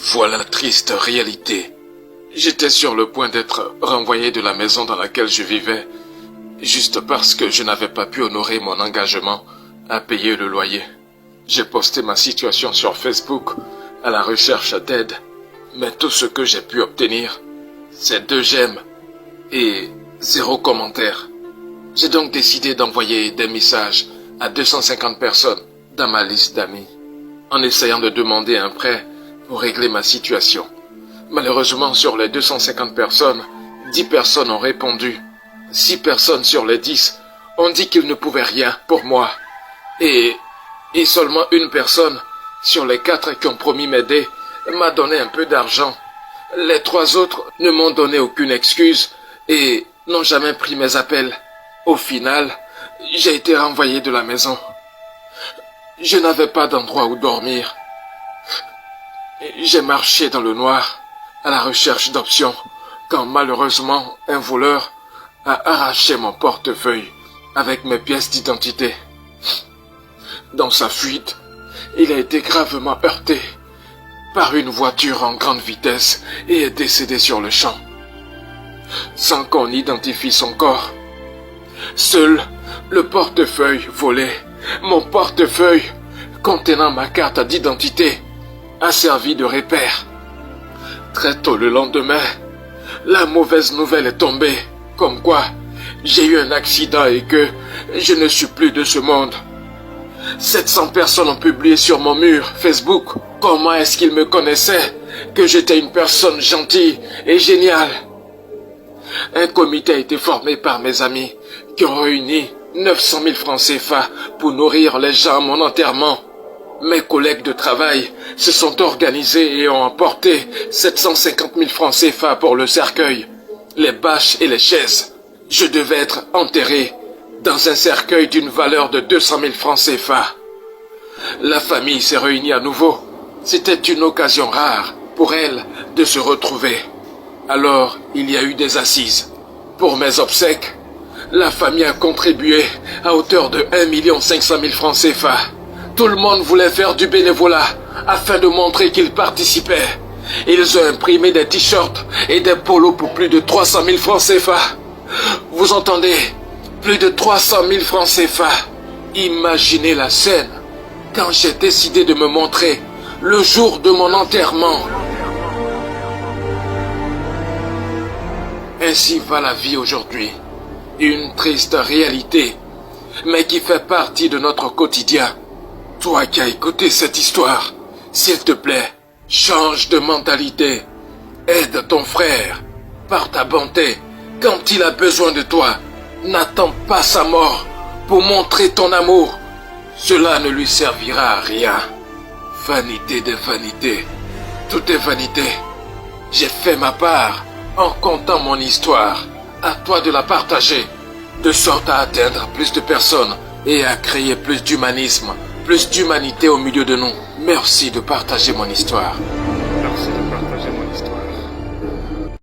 Voilà la triste réalité. J'étais sur le point d'être renvoyé de la maison dans laquelle je vivais, juste parce que je n'avais pas pu honorer mon engagement à payer le loyer. J'ai posté ma situation sur Facebook à la recherche d'aide, mais tout ce que j'ai pu obtenir, c'est 2 j'aime et 0 commentaire. J'ai donc décidé d'envoyer des messages à 250 personnes dans ma liste d'amis, en essayant de demander un prêt pour régler ma situation. Malheureusement, sur les 250 personnes, 10 personnes ont répondu. 6 personnes sur les 10 ont dit qu'ils ne pouvaient rien pour moi. Et seulement une personne sur les 4 qui ont promis m'aider m'a donné un peu d'argent. Les 3 autres ne m'ont donné aucune excuse et n'ont jamais pris mes appels. Au final, j'ai été renvoyé de la maison. Je n'avais pas d'endroit où dormir. J'ai marché dans le noir à la recherche d'options quand malheureusement un voleur a arraché mon portefeuille avec mes pièces d'identité. Dans sa fuite, il a été gravement heurté par une voiture en grande vitesse et est décédé sur le champ, sans qu'on identifie son corps. Seul le portefeuille volé, mon portefeuille contenant ma carte d'identité, a servi de repère. Très tôt le lendemain, la mauvaise nouvelle est tombée, comme quoi j'ai eu un accident et que je ne suis plus de ce monde. 700 personnes ont publié sur mon mur Facebook comment est-ce qu'ils me connaissaient, que j'étais une personne gentille et géniale. Un comité a été formé par mes amis qui ont réuni 900 000 francs CFA pour nourrir les gens à mon enterrement. Mes collègues de travail se sont organisés et ont apporté 750 000 francs CFA pour le cercueil, les bâches et les chaises. Je devais être enterré dans un cercueil d'une valeur de 200 000 francs CFA. La famille s'est réunie à nouveau. C'était une occasion rare pour elle de se retrouver. Alors, il y a eu des assises. Pour mes obsèques, la famille a contribué à hauteur de 1 500 000 francs CFA. Tout le monde voulait faire du bénévolat afin de montrer qu'ils participaient. Ils ont imprimé des t-shirts et des polos pour plus de 300 000 francs CFA. Vous entendez? Plus de 300 000 francs CFA. Imaginez la scène quand j'ai décidé de me montrer le jour de mon enterrement. Ainsi va la vie aujourd'hui. Une triste réalité, mais qui fait partie de notre quotidien. Toi qui as écouté cette histoire, s'il te plaît, change de mentalité. Aide ton frère par ta bonté quand il a besoin de toi. N'attends pas sa mort pour montrer ton amour. Cela ne lui servira à rien. Vanité de vanité. Tout est vanité. J'ai fait ma part en contant mon histoire. À toi de la partager, de sorte à atteindre plus de personnes et à créer plus d'humanisme, plus d'humanité au milieu de nous. Merci de partager mon histoire.